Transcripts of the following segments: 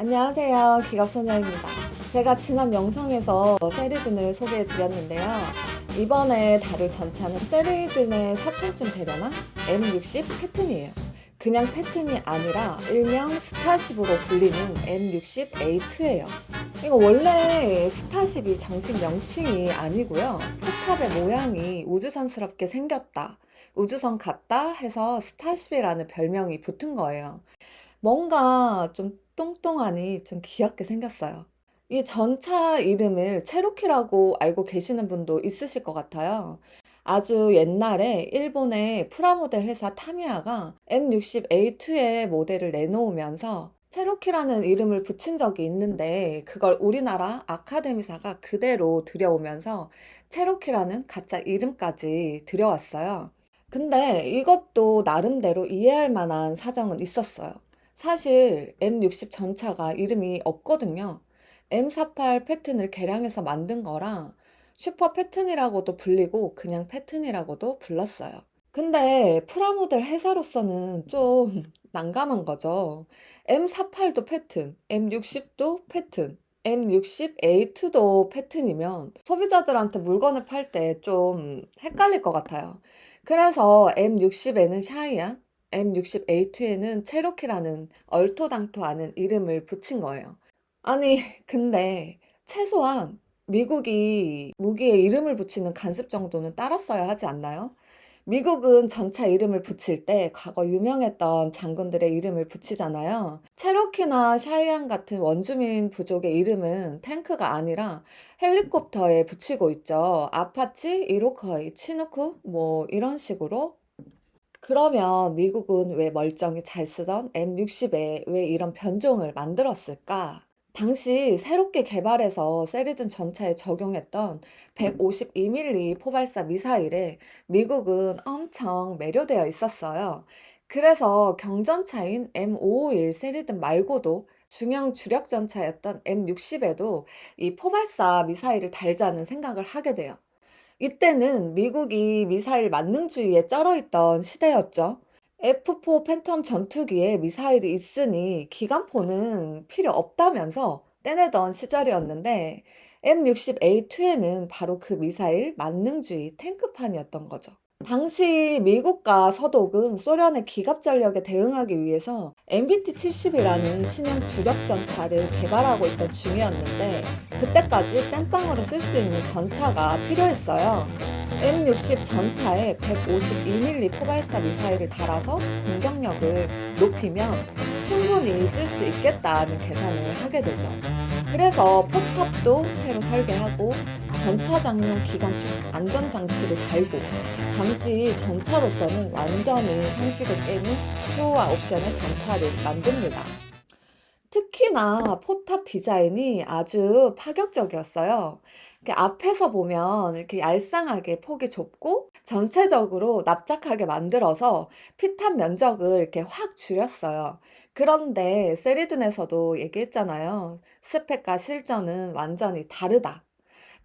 안녕하세요. 기갑소녀입니다. 제가 지난 영상에서 세리든을 소개해 드렸는데요. 이번에 다룰 전차는 세리든의 사촌쯤 되려나? M60 패튼이에요. 그냥 패튼이 아니라 일명 스타쉽으로 불리는 M60A2예요. 이거 원래 스타쉽이 정식 명칭이 아니고요. 포탑의 모양이 우주선스럽게 생겼다, 우주선 같다 해서 스타쉽이라는 별명이 붙은 거예요. 뭔가 좀 뚱뚱하니 좀 귀엽게 생겼어요. 이 전차 이름을 체로키라고 알고 계시는 분도 있으실 것 같아요. 아주 옛날에 일본의 프라모델 회사 타미야가 M60A2의 모델을 내놓으면서 체로키라는 이름을 붙인 적이 있는데 그걸 우리나라 아카데미사가 그대로 들여오면서 체로키라는 가짜 이름까지 들여왔어요. 근데 이것도 나름대로 이해할 만한 사정은 있었어요. 사실 M60 전차가 이름이 없거든요. M48 패튼을 개량해서 만든 거라 슈퍼 패튼이라고도 불리고 그냥 패튼이라고도 불렀어요. 근데 프라모델 회사로서는 좀 난감한 거죠. M48도 패튼, M60도 패튼, M60A2도 패튼이면 소비자들한테 물건을 팔 때 좀 헷갈릴 것 같아요. 그래서 M60에는 샤이안, M60A2에는 체로키라는 얼토당토 않은 이름을 붙인 거예요. 아니, 근데 최소한 미국이 무기에 이름을 붙이는 간습 정도는 따랐어야 하지 않나요? 미국은 전차 이름을 붙일 때 과거 유명했던 장군들의 이름을 붙이잖아요. 체로키나 샤이안 같은 원주민 부족의 이름은 탱크가 아니라 헬리콥터에 붙이고 있죠. 아파치, 이로커이, 치누크 뭐 이런 식으로. 그러면 미국은 왜 멀쩡히 잘 쓰던 M60에 왜 이런 변종을 만들었을까? 당시 새롭게 개발해서 세리든 전차에 적용했던 152mm 포발사 미사일에 미국은 엄청 매료되어 있었어요. 그래서 경전차인 M551 세리든 말고도 중형 주력 전차였던 M60에도 이 포발사 미사일을 달자는 생각을 하게 돼요. 이때는 미국이 미사일 만능주의에 쩔어있던 시대였죠. F4 팬텀 전투기에 미사일이 있으니 기관포는 필요 없다면서 떼내던 시절이었는데 M60A2에는 바로 그 미사일 만능주의 탱크판이었던 거죠. 당시 미국과 서독은 소련의 기갑 전력에 대응하기 위해서 MBT-70이라는 신형 주력 전차를 개발하고 있던 중이었는데 그때까지 땜빵으로 쓸 수 있는 전차가 필요했어요. M60 전차에 152mm 포발사 미사일을 달아서 공격력을 높이면 충분히 쓸 수 있겠다는 계산을 하게 되죠. 그래서 포탑도 새로 설계하고 전차장용 기관총 안전장치를 달고 당시 전차로서는 완전히 상식을 깨는 최후화 옵션의 전차를 만듭니다. 특히나 포탑 디자인이 아주 파격적이었어요. 이렇게 앞에서 보면 이렇게 얄쌍하게 폭이 좁고 전체적으로 납작하게 만들어서 피탄 면적을 이렇게 확 줄였어요. 그런데 세리든에서도 얘기했잖아요. 스펙과 실전은 완전히 다르다.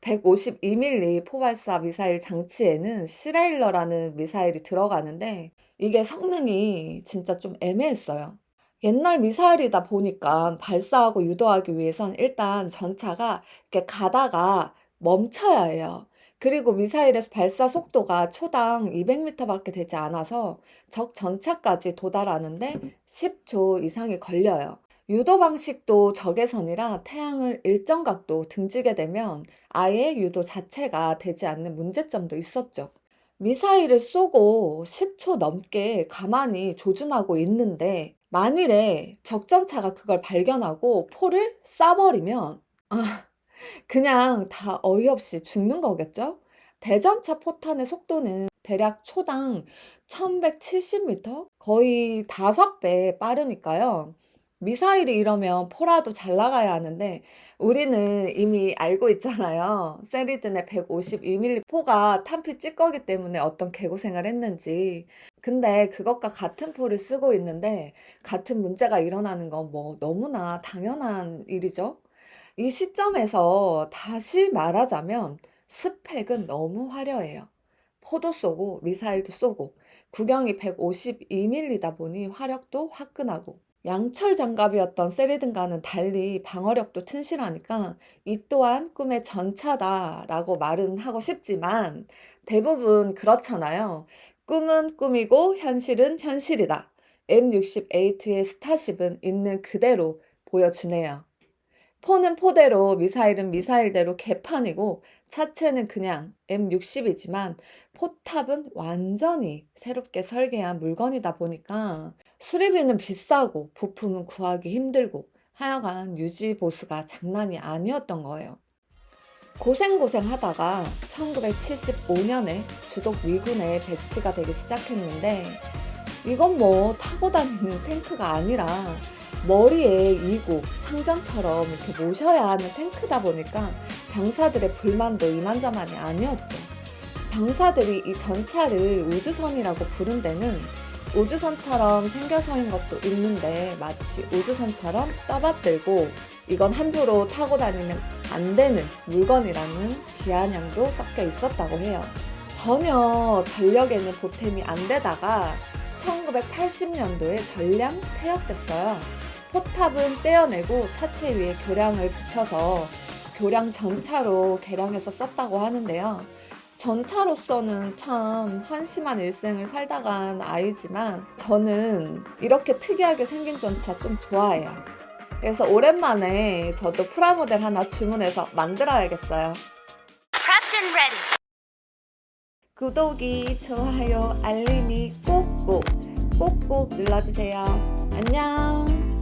152mm 포발사 미사일 장치에는 시레일러라는 미사일이 들어가는데 이게 성능이 진짜 좀 애매했어요. 옛날 미사일이다 보니까 발사하고 유도하기 위해선 일단 전차가 이렇게 가다가 멈춰야 해요. 그리고 미사일의 발사 속도가 초당 200m 밖에 되지 않아서 적 전차까지 도달하는데 10초 이상이 걸려요. 유도 방식도 적외선이라 태양을 일정 각도 등지게 되면 아예 유도 자체가 되지 않는 문제점도 있었죠. 미사일을 쏘고 10초 넘게 가만히 조준하고 있는데 만일에 적전차가 그걸 발견하고 포를 쏴버리면 그냥 다 어이없이 죽는 거겠죠? 대전차 포탄의 속도는 대략 초당 1170m? 거의 5배 빠르니까요. 미사일이 이러면 포라도 잘 나가야 하는데 우리는 이미 알고 있잖아요. 세리든의 152mm 포가 탄피 찌꺼기 때문에 어떤 개고생을 했는지. 근데 그것과 같은 포를 쓰고 있는데 같은 문제가 일어나는 건 뭐 너무나 당연한 일이죠. 이 시점에서 다시 말하자면 스펙은 너무 화려해요. 포도 쏘고 미사일도 쏘고 구경이 152mm다 보니 화력도 화끈하고 양철 장갑이었던 세리든과는 달리 방어력도 튼실하니까 이 또한 꿈의 전차다라고 말은 하고 싶지만 대부분 그렇잖아요. 꿈은 꿈이고 현실은 현실이다. M60A2의 스타쉽은 있는 그대로 보여지네요. 포는 포대로 미사일은 미사일대로 개판이고 차체는 그냥 M60이지만 포탑은 완전히 새롭게 설계한 물건이다 보니까 수리비는 비싸고 부품은 구하기 힘들고 하여간 유지 보수가 장난이 아니었던 거예요. 고생고생 하다가 1975년에 주독 미군에 배치가 되기 시작했는데 이건 뭐 타고 다니는 탱크가 아니라 머리에 이고 상전처럼 이렇게 모셔야 하는 탱크다 보니까 병사들의 불만도 이만저만이 아니었죠. 병사들이 이 전차를 우주선이라고 부른 데는 우주선처럼 생겨서인 것도 있는데 마치 우주선처럼 떠받들고 이건 함부로 타고 다니면 안 되는 물건이라는 비아냥도 섞여 있었다고 해요. 전혀 전력에는 보탬이 안 되다가 1980년도에 전량 폐역됐어요. 포탑은 떼어내고 차체 위에 교량을 붙여서 교량 전차로 개량해서 썼다고 하는데요. 전차로서는 참 한심한 일생을 살다 간 아이지만 저는 이렇게 특이하게 생긴 전차 좀 좋아해요. 그래서 오랜만에 저도 프라모델 하나 주문해서 만들어야겠어요. 구독이, 좋아요, 알림이 꼭꼭 눌러주세요. 안녕.